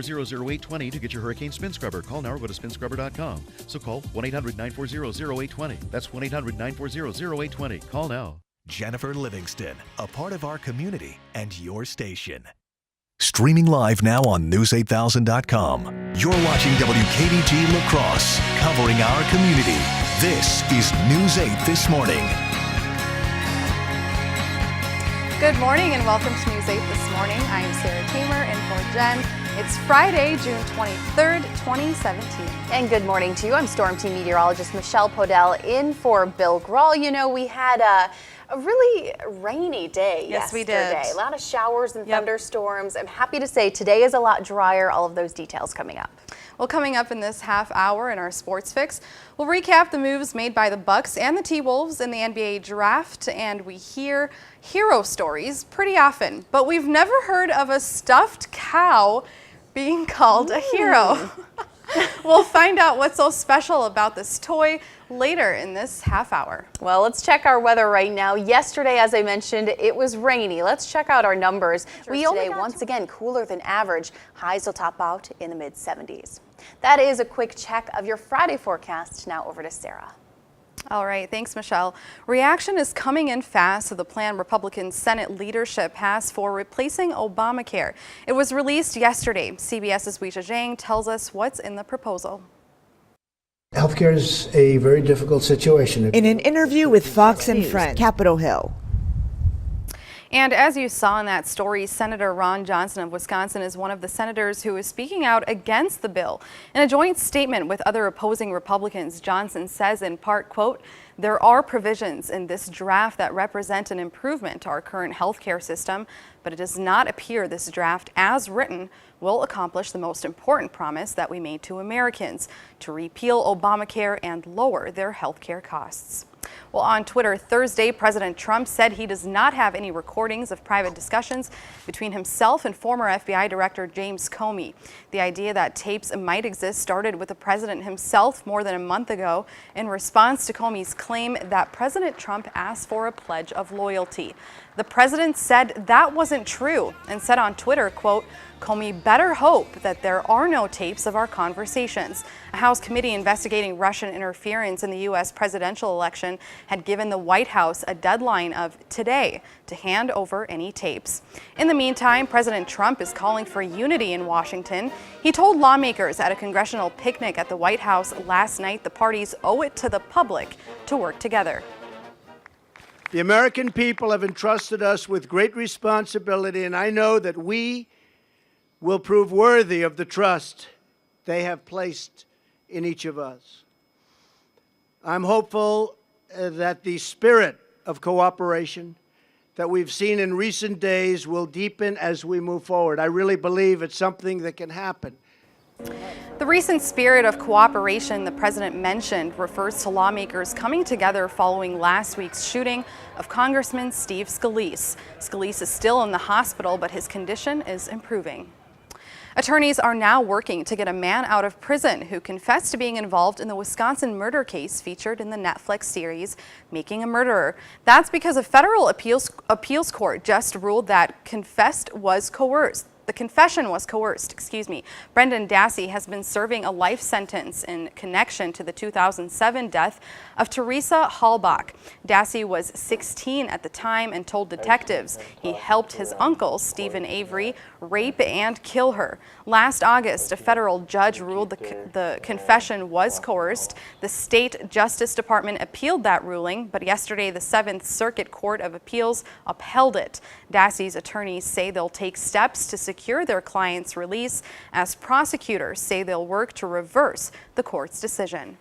820 to get your Hurricane Spin Scrubber. Call now or go to spinscrubber.com. So call 1-800-940-0820. That's 1-800-940-0820. Call now. Jennifer Livingston, a part of our community and your station. Streaming live now on news8000.com. You're watching WKDG La Crosse, covering our community. This is News 8 This Morning. Good morning and welcome to News 8 This Morning. I'm Sarah Thamer in for Jen. It's Friday, June 23rd, 2017. And good morning to you. I'm Storm Team Meteorologist Michelle Podell in for Bill Grawl. You know, we had a really rainy day yesterday. We did. A lot of showers and thunderstorms. I'm happy to say today is a lot drier. All of those details coming up. Well, coming up in this half hour in our Sports Fix, we'll recap the moves made by the Bucks and the T-Wolves in the NBA draft, and we hear hero stories pretty often, but we've never heard of a stuffed cow being called a hero. We'll find out what's so special about this toy later in this half hour. Well, let's check our weather right now. Yesterday, as I mentioned, it was rainy. Let's check out our numbers. Today, once again, cooler than average. Highs will top out in the mid-70s. That is a quick check of your Friday forecast. Now over to Sarah. All right, thanks, Michelle. Reaction is coming in fast to the plan Republican Senate leadership has for replacing Obamacare. It was released yesterday. CBS's Weisha Zhang tells us what's in the proposal. Healthcare is a very difficult situation. In an interview with Fox and Friends, Capitol Hill. And as you saw in that story, Senator Ron Johnson of Wisconsin is one of the senators who is speaking out against the bill. In a joint statement with other opposing Republicans, Johnson says in part, quote, "There are provisions in this draft that represent an improvement to our current health care system, but it does not appear this draft as written will accomplish the most important promise that we made to Americans, to repeal Obamacare and lower their health care costs." Well, on Twitter Thursday, President Trump said he does not have any recordings of private discussions between himself and former FBI Director James Comey. The idea that tapes might exist started with the president himself more than a month ago in response to Comey's claim that President Trump asked for a pledge of loyalty. The president said that wasn't true and said on Twitter, quote, "Comey better hope that there are no tapes of our conversations." A House committee investigating Russian interference in the U.S. presidential election had given the White House a deadline of today to hand over any tapes. In the meantime, President Trump is calling for unity in Washington. He told lawmakers at a congressional picnic at the White House last night the parties owe it to the public to work together. The American people have entrusted us with great responsibility, and I know that we will prove worthy of the trust they have placed in each of us. I'm hopeful that the spirit of cooperation that we've seen in recent days will deepen as we move forward. I really believe it's something that can happen. The recent spirit of cooperation the president mentioned refers to lawmakers coming together following last week's shooting of Congressman Steve Scalise. Scalise is still in the hospital, but his condition is improving. Attorneys are now working to get a man out of prison who confessed to being involved in the Wisconsin murder case featured in the Netflix series Making a Murderer. That's because a federal appeals court just ruled that the confession was coerced, Brendan Dassey has been serving a life sentence in connection to the 2007 death of Teresa Halbach. Dassey was 16 at the time and told detectives he helped his uncle, Stephen Avery, rape and kill her. Last August, a federal judge ruled the confession was coerced. The state Justice Department appealed that ruling, but yesterday the 7th Circuit Court of Appeals upheld it. Dassey's attorneys say they'll take steps to secure their client's release, as prosecutors say they'll work to reverse the court's decision.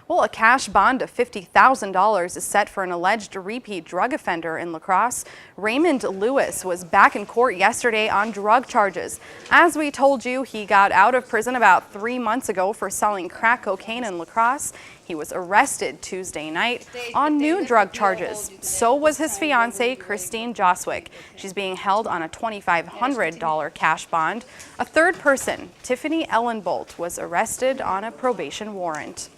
Well, a cash bond of $50,000 is set for an alleged repeat drug offender in La Crosse. Raymond Lewis was back in court yesterday on drug charges. As we told you, he got out of prison about 3 months ago for selling crack cocaine in La Crosse. He was arrested Tuesday night on new drug charges. So was his fiancée, Christine Joswick. She's being held on a $2,500 cash bond. A third person, Tiffany Ellenbolt, was arrested on a probation warrant.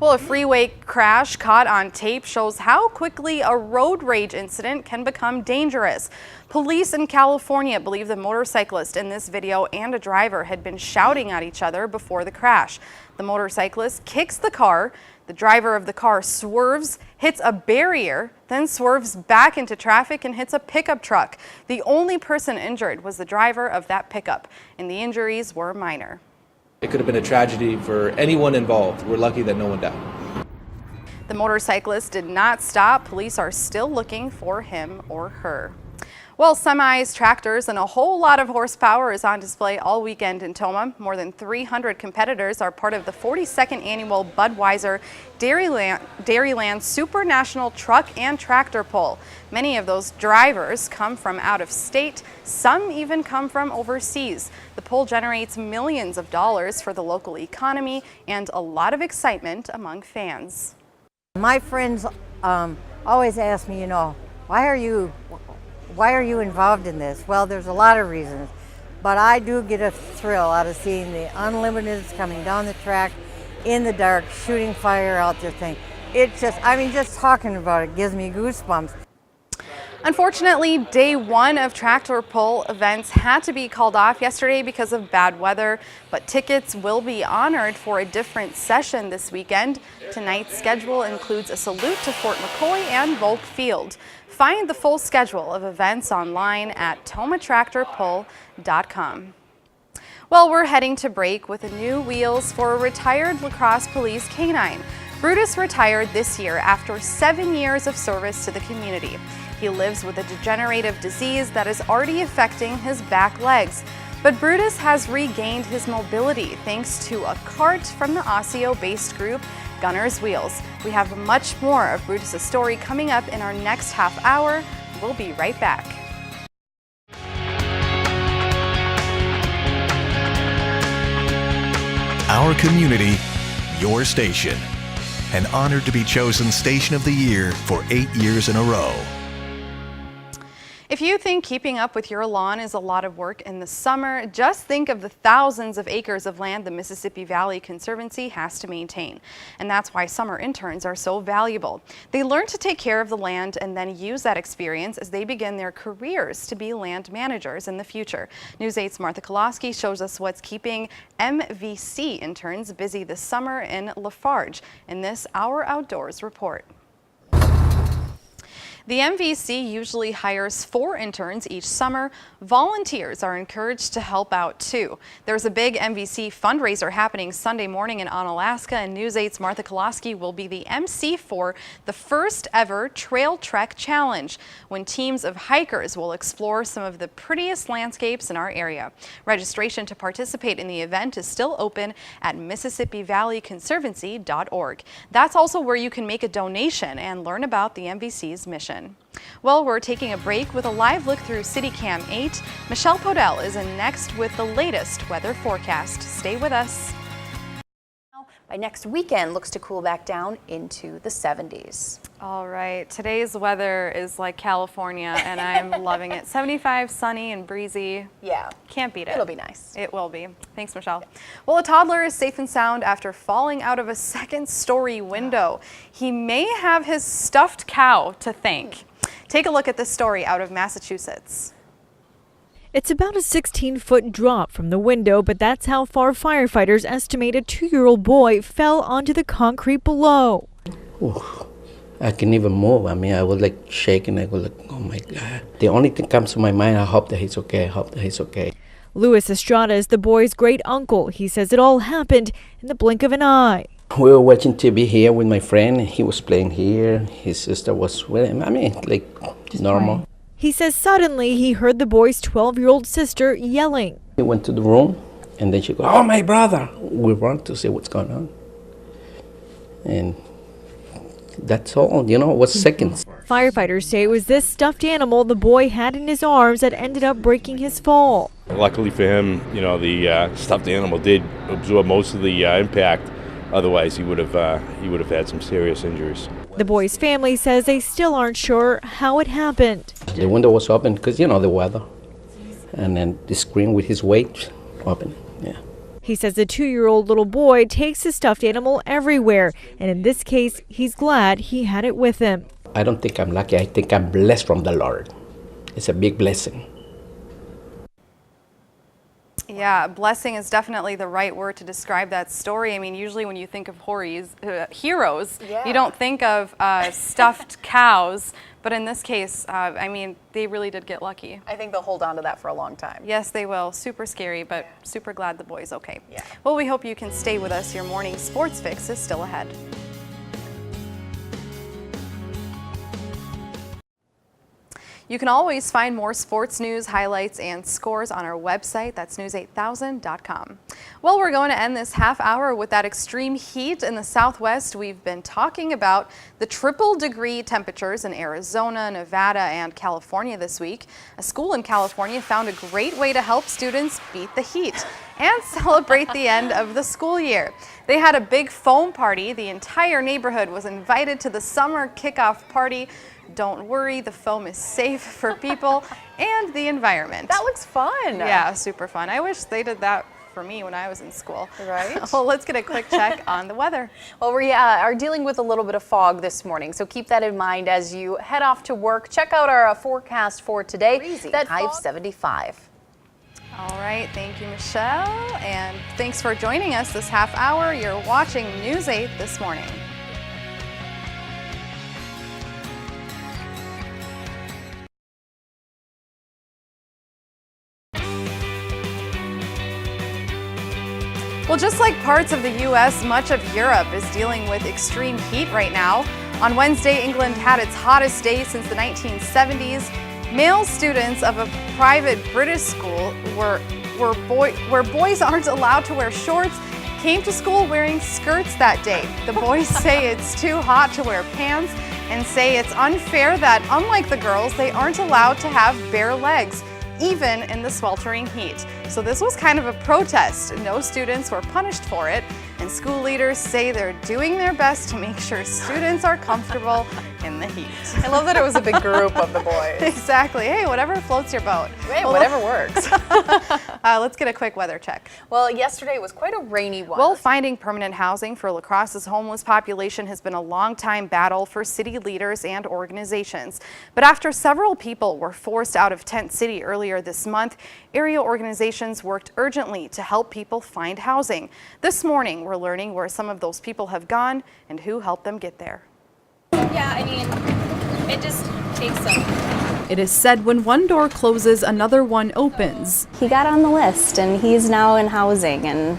Well, a freeway crash caught on tape shows how quickly a road rage incident can become dangerous. Police in California believe the motorcyclist in this video and a driver had been shouting at each other before the crash. The motorcyclist kicks the car. The driver of the car swerves, hits a barrier, then swerves back into traffic and hits a pickup truck. The only person injured was the driver of that pickup, and the injuries were minor. It could have been a tragedy for anyone involved. We're lucky that no one died. The motorcyclist did not stop. Police are still looking for him or her. Well, semis, tractors, and a whole lot of horsepower is on display all weekend in Toma. More than 300 competitors are part of the 42nd annual Budweiser Dairyland Super National Truck and Tractor Pull. Many of those drivers come from out of state. Some even come from overseas. The pull generates millions of dollars for the local economy and a lot of excitement among fans. My friends always ask me, why are you involved in this? Well, there's a lot of reasons, but I do get a thrill out of seeing the unlimiteds coming down the track in the dark, shooting fire out there thing. Just talking about it gives me goosebumps. Unfortunately, day one of tractor pull events had to be called off yesterday because of bad weather, but tickets will be honored for a different session this weekend. Tonight's schedule includes a salute to Fort McCoy and Volk Field. Find the full schedule of events online at tomatractorpull.com. Well, we're heading to break with new wheels for a retired La Crosse police canine. Brutus retired this year after 7 years of service to the community. He lives with a degenerative disease that is already affecting his back legs. But Brutus has regained his mobility thanks to a cart from the Osseo-based group Gunner's Wheels. We have much more of Brutus' story coming up in our next half hour. We'll be right back. Our community, your station. And honored to be chosen Station of the Year for 8 years in a row. If you think keeping up with your lawn is a lot of work in the summer, just think of the thousands of acres of land the Mississippi Valley Conservancy has to maintain. And that's why summer interns are so valuable. They learn to take care of the land and then use that experience as they begin their careers to be land managers in the future. News 8's Martha Koloski shows us what's keeping MVC interns busy this summer in Lafarge in this Our Outdoors report. The MVC usually hires 4 interns each summer. Volunteers are encouraged to help out too. There's a big MVC fundraiser happening Sunday morning in Onalaska, and News 8's Martha Koloski will be the MC for the first ever Trail Trek Challenge, when teams of hikers will explore some of the prettiest landscapes in our area. Registration to participate in the event is still open at MississippiValleyConservancy.org. That's also where you can make a donation and learn about the MVC's mission. Well, we're taking a break with a live look through CityCam 8. Michelle Podell is in next with the latest weather forecast. Stay with us. By next weekend, looks to cool back down into the 70s. All right, today's weather is like California, and I'm loving it. 75, sunny and breezy. Yeah. Can't beat it. It'll be nice. It will be. Thanks, Michelle. Well, a toddler is safe and sound after falling out of a second-story window. He may have his stuffed cow to thank. Take a look at this story out of Massachusetts. It's about a 16-foot drop from the window, but that's how far firefighters estimate a 2-year-old boy fell onto the concrete below. Ooh, I couldn't even move. I was like shaking. I was like, oh my God. The only thing comes to my mind, I hope that he's okay. I hope that he's okay. Louis Estrada is the boy's great uncle. He says it all happened in the blink of an eye. We were watching TV here with my friend. He was playing here. His sister was with him. Like just normal. Fine. He says suddenly he heard the boy's 12-year-old sister yelling. He went to the room, and then she goes, oh, my brother. We run to see what's going on. And that's all, it was seconds. Firefighters say it was this stuffed animal the boy had in his arms that ended up breaking his fall. Luckily for him, the stuffed animal did absorb most of the impact. Otherwise, he would have had some serious injuries. The boy's family says they still aren't sure how it happened. The window was open because, the weather. And then the screen with his weight open, yeah. He says the 2-year-old little boy takes his stuffed animal everywhere, and in this case, he's glad he had it with him. I don't think I'm lucky. I think I'm blessed from the Lord. It's a big blessing. Yeah, blessing is definitely the right word to describe that story. I mean, usually when you think of heroes, you don't think of stuffed cows. But in this case, I mean, they really did get lucky. I think they'll hold on to that for a long time. Yes, they will. Super scary, but super glad the boy's okay. Yeah. Well, we hope you can stay with us. Your morning sports fix is still ahead. You can always find more sports news, highlights, and scores on our website. That's news8000.com. Well, we're going to end this half hour with that extreme heat in the Southwest. We've been talking about the triple-degree temperatures in Arizona, Nevada, and California this week. A school in California found a great way to help students beat the heat and celebrate the end of the school year. They had a big foam party. The entire neighborhood was invited to the summer kickoff party. Don't worry, the foam is safe for people and the environment. That looks fun. Yeah, super fun. I wish they did that for me when I was in school. Right. Well, let's get a quick check on the weather. Well, we are dealing with a little bit of fog this morning, so keep that in mind as you head off to work. Check out our forecast for today. Crazy. That high of 75. All right, thank you, Michelle, and thanks for joining us this half hour. You're watching News 8 this morning. Well, just like parts of the U.S., much of Europe is dealing with extreme heat right now. On Wednesday, England had its hottest day since the 1970s. Male students of a private British school where boys aren't allowed to wear shorts came to school wearing skirts that day. The boys say it's too hot to wear pants and say it's unfair that, unlike the girls, they aren't allowed to have bare legs, even in the sweltering heat. So this was kind of a protest. No students were punished for it, and school leaders say they're doing their best to make sure students are comfortable in the heat. I love that it was a big group of the boys. Exactly. Hey, whatever floats your boat. Hey, well, whatever works. Let's get a quick weather check. Well, yesterday was quite a rainy one. Well, finding permanent housing for La Crosse's homeless population has been a long-time battle for city leaders and organizations. But after several people were forced out of Tent City earlier this month, area organizations worked urgently to help people find housing. This morning, we're learning where some of those people have gone and who helped them get there. Yeah, I mean, it just takes some. It is said when one door closes, another one opens. He got on the list and he's now in housing, and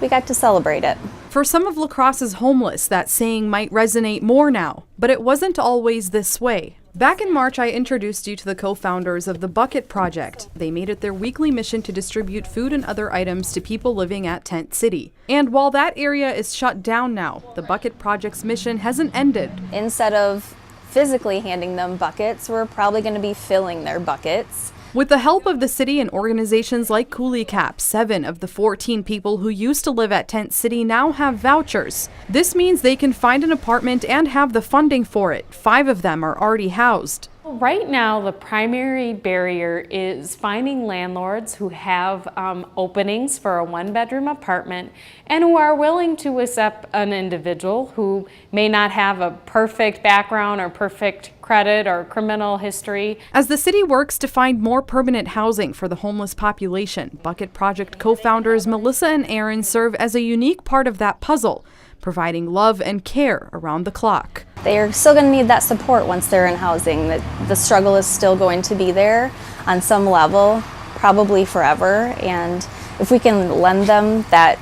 we got to celebrate it. For some of La Crosse's homeless, that saying might resonate more now, but it wasn't always this way. Back in March, I introduced you to the co-founders of the Bucket Project. They made it their weekly mission to distribute food and other items to people living at Tent City. And while that area is shut down now, the Bucket Project's mission hasn't ended. Instead of physically handing them buckets, we're probably going to be filling their buckets. With the help of the city and organizations like Coolie Cap, 7 of the 14 people who used to live at Tent City now have vouchers. This means they can find an apartment and have the funding for it. 5 of them are already housed. Right now, the primary barrier is finding landlords who have openings for a 1-bedroom apartment and who are willing to accept an individual who may not have a perfect background or perfect credit or criminal history. As the city works to find more permanent housing for the homeless population, Bucket Project co-founders Melissa and Aaron serve as a unique part of that puzzle, providing love and care around the clock. They are still going to need that support once they're in housing. The struggle is still going to be there on some level, probably forever. And if we can lend them that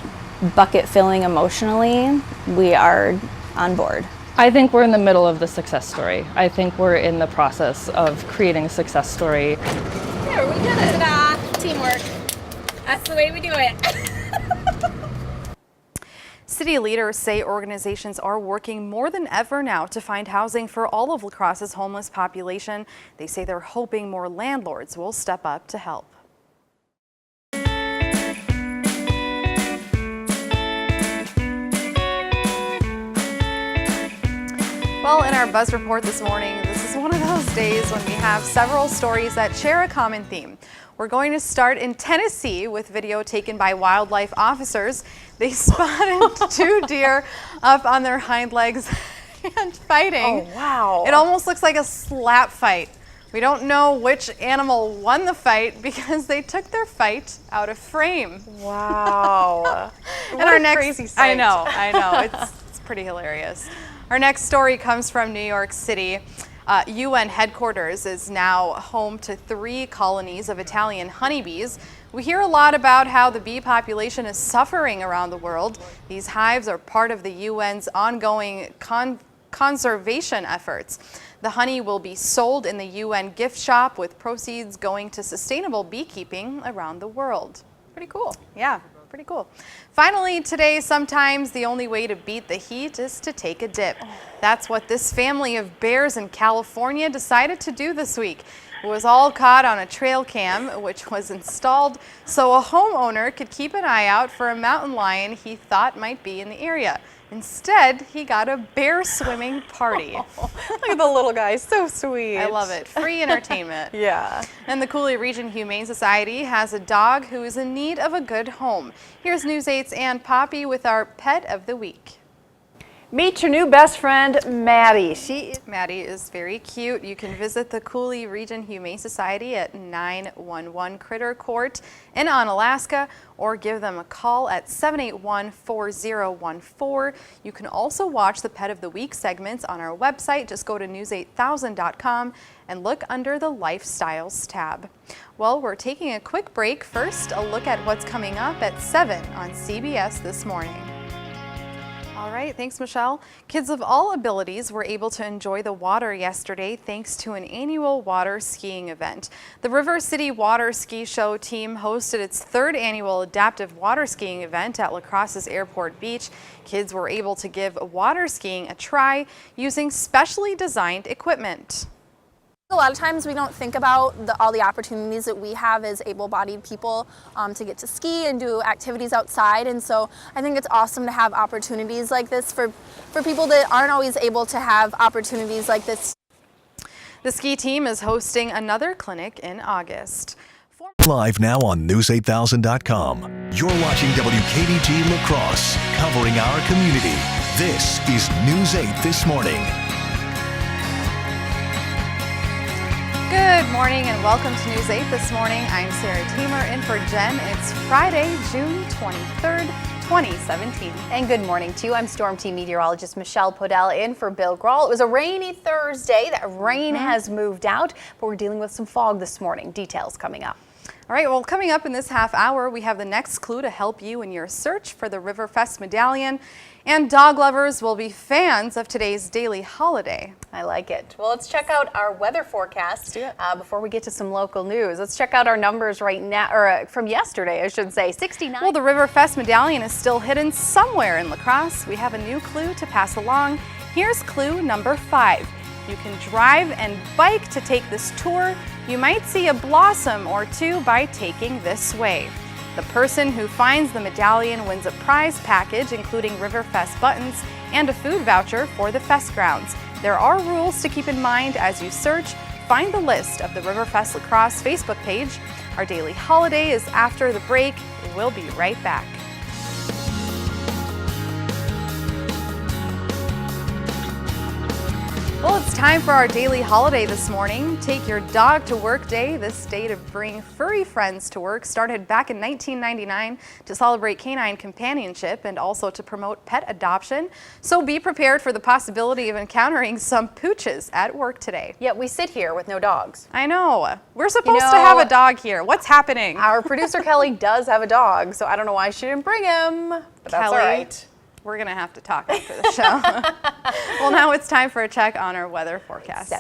bucket filling emotionally, we are on board. I think we're in the middle of the success story. I think we're in the process of creating a success story. There, we did it. Ta-da! Teamwork. That's the way we do it. City leaders say organizations are working more than ever now to find housing for all of La Crosse's homeless population. They say they're hoping more landlords will step up to help. Well, in our Buzz Report this morning, this is one of those days when we have several stories that share a common theme. We're going to start in Tennessee with video taken by wildlife officers. They spotted 2 deer up on their hind legs and fighting. Oh, wow. It almost looks like a slap fight. We don't know which animal won the fight because they took their fight out of frame. Wow. And our next, crazy sight. I know, it's pretty hilarious. Our next story comes from New York City. UN headquarters is now home to 3 colonies of Italian honeybees. We hear a lot about how the bee population is suffering around the world. These hives are part of the UN's ongoing conservation efforts. The honey will be sold in the UN gift shop with proceeds going to sustainable beekeeping around the world. Pretty cool. Yeah, pretty cool. Finally, today, sometimes the only way to beat the heat is to take a dip. That's what this family of bears in California decided to do this week. It was all caught on a trail cam, which was installed so a homeowner could keep an eye out for a mountain lion he thought might be in the area. Instead, he got a bear swimming party. Look at the little guy, so sweet. I love it. Free entertainment. Yeah. And the Cooley Region Humane Society has a dog who is in need of a good home. Here's News 8's Ann Poppy with our Pet of the Week. Meet your new best friend, Maddie. Maddie is very cute. You can visit the Cooley Region Humane Society at 911 Critter Court in Onalaska, or give them a call at 781-4014. You can also watch the Pet of the Week segments on our website. Just go to news8000.com and look under the Lifestyles tab. Well, we're taking a quick break. First, a look at what's coming up at 7 on CBS This Morning. All right, thanks, Michelle. Kids of all abilities were able to enjoy the water yesterday thanks to an annual water skiing event. The River City Water Ski Show team hosted its 3rd annual adaptive water skiing event at La Crosse's Airport Beach. Kids were able to give water skiing a try using specially designed equipment. A lot of times we don't think about all the opportunities that we have as able-bodied people to get to ski and do activities outside, and so I think it's awesome to have opportunities like this for people that aren't always able to have opportunities like this. The ski team is hosting another clinic in August. Live now on news8000.com. You're watching WKDG La Crosse, covering our community. This is News 8 This Morning. Good morning and welcome to News 8 This Morning. I'm Sarah Thamer in for Jen. It's Friday, June 23rd, 2017. And good morning to you. I'm Storm Team Meteorologist Michelle Podell in for Bill Grawl. It was a rainy Thursday. That rain has moved out, but we're dealing with some fog this morning. Details coming up. All right, well, coming up in this half hour, we have the next clue to help you in your search for the Riverfest medallion. And dog lovers will be fans of today's daily holiday. I like it. Well, let's check out our weather forecast before we get to some local news. Let's check out our numbers right now, or from yesterday, I should say. 69. Well, the Riverfest medallion is still hidden somewhere in La Crosse. We have a new clue to pass along. Here's clue number 5. You can drive and bike to take this tour. You might see a blossom or 2 by taking this way. The person who finds the medallion wins a prize package, including Riverfest buttons and a food voucher for the fest grounds. There are rules to keep in mind as you search. Find the list of the Riverfest La Crosse Facebook page. Our daily holiday is after the break. We'll be right back. Well, it's time for our daily holiday this morning. Take your dog to work day. This day to bring furry friends to work started back in 1999 to celebrate canine companionship and also to promote pet adoption. So be prepared for the possibility of encountering some pooches at work today. Yet we sit here with no dogs. I know. We're supposed to have a dog here. What's happening? Our producer Kelly does have a dog, so I don't know why she didn't bring him, but that's all right. We're going to have to talk after the show. Well, now it's time for a check on our weather forecast.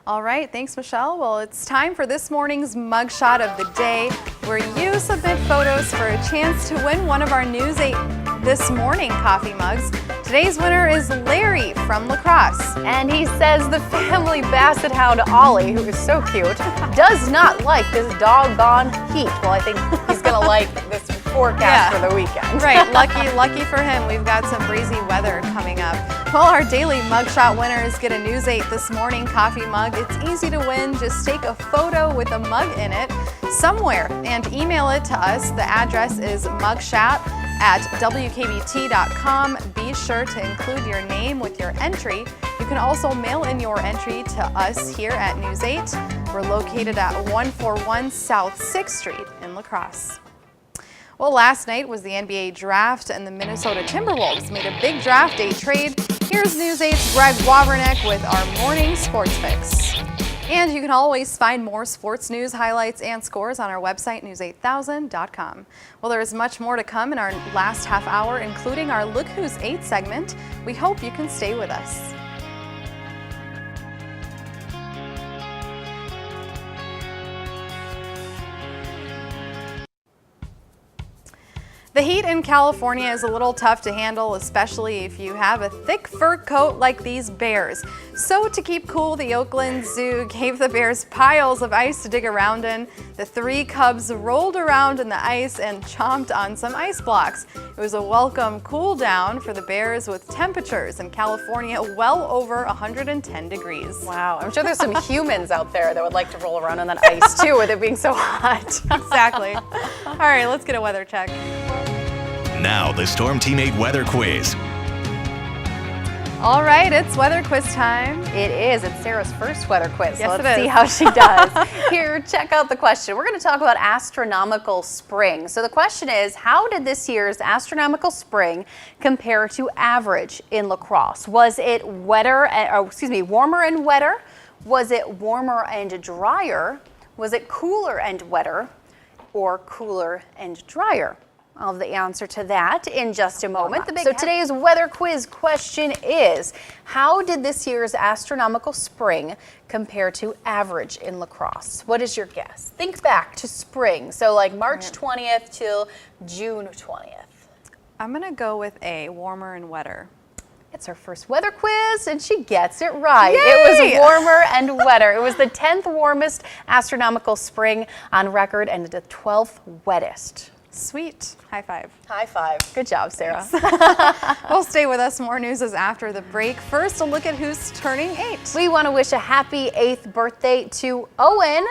All right, thanks, Michelle. Well, it's time for this morning's mugshot of the day, where you submit photos for a chance to win one of our News 8 This Morning coffee mugs. Today's winner is Larry from La Crosse. And he says the family basset hound Ollie, who is so cute, does not like this doggone heat. Well, I think he's going to like this forecast for the weekend. Right, lucky for him. We've got some breezy weather coming up. Well, our daily mugshot winners get a News 8 This Morning coffee mug. It's easy to win. Just take a photo with a mug in it somewhere and email it to us. The address is mugshot@wkbt.com. Be sure to include your name with your entry. You can also mail in your entry to us here at News 8. We're located at 141 South 6th Street in La Crosse. Well, last night was the NBA draft and the Minnesota Timberwolves made a big draft day trade. Here's News 8's Greg Wawrnick with our morning sports fix. And you can always find more sports news, highlights, and scores on our website, news8000.com. Well, there is much more to come in our last half hour, including our Look Who's 8 segment. We hope you can stay with us. The heat in California is a little tough to handle, especially if you have a thick fur coat like these bears. So to keep cool, the Oakland Zoo gave the bears piles of ice to dig around in. The 3 cubs rolled around in the ice and chomped on some ice blocks. It was a welcome cool down for the bears with temperatures in California well over 110 degrees. Wow, I'm sure there's some humans out there that would like to roll around in that ice too with it being so hot. Exactly. All right, let's get a weather check. Now the Storm Team 8 weather quiz. All right, it's weather quiz time. It is. It's Sarah's first weather quiz. Yes, so let's see how she does. Here, check out the question. We're going to talk about astronomical spring. So the question is, how did this year's astronomical spring compare to average in La Crosse? Was it warmer and wetter? Was it warmer and drier? Was it cooler and wetter? Or cooler and drier? I'll have the answer to that in just a moment. So today's weather quiz question is, how did this year's astronomical spring compare to average in La Crosse? What is your guess? Think back to spring, so like March 20th till June 20th. I'm gonna go with A, warmer and wetter. It's her first weather quiz, and she gets it right. Yay! It was warmer and wetter. It was the 10th warmest astronomical spring on record and the 12th wettest. Sweet. High five. High five. Good job, Sarah. Well, stay with us. More news is after the break. First, a look at who's turning 8. We want to wish a happy 8th birthday to Owen.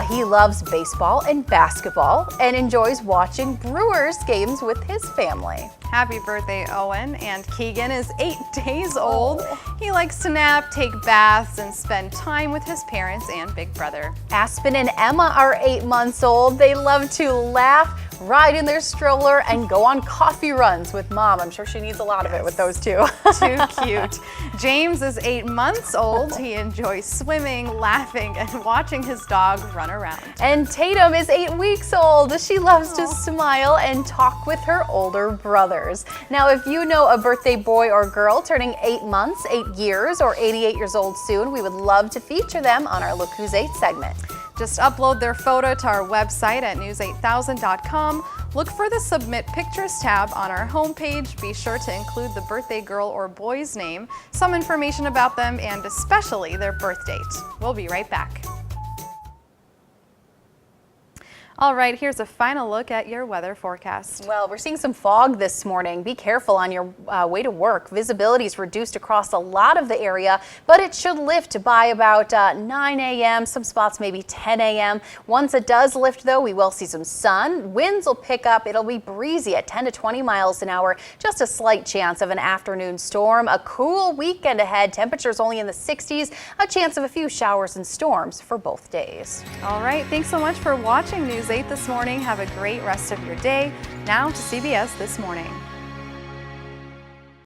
He loves baseball and basketball and enjoys watching Brewers games with his family. Happy birthday, Owen. And Keegan is 8 days old. He likes to nap, take baths, and spend time with his parents and big brother. Aspen and Emma are 8 months old. They love to laugh, ride in their stroller, and go on coffee runs with Mom. I'm sure she needs a lot of it with those two. Too cute. James is 8 months old. He enjoys swimming, laughing, and watching his dog run around. And Tatum is 8 weeks old. She loves to smile and talk with her older brothers. Now, if you know a birthday boy or girl turning 8 months, 8 years, or 88 years old soon, we would love to feature them on our Look Who's 8 segment. Just upload their photo to our website at news8000.com. Look for the Submit Pictures tab on our homepage. Be sure to include the birthday girl or boy's name, some information about them, and especially their birth date. We'll be right back. All right, here's a final look at your weather forecast. Well, we're seeing some fog this morning. Be careful on your way to work. Visibility is reduced across a lot of the area, but it should lift by about 9 a.m., some spots maybe 10 a.m. Once it does lift, though, we will see some sun. Winds will pick up. It'll be breezy at 10 to 20 miles an hour. Just a slight chance of an afternoon storm. A cool weekend ahead. Temperatures only in the 60s. A chance of a few showers and storms for both days. All right, thanks so much for watching News 8 this morning. Have a great rest of your day. Now to CBS This Morning.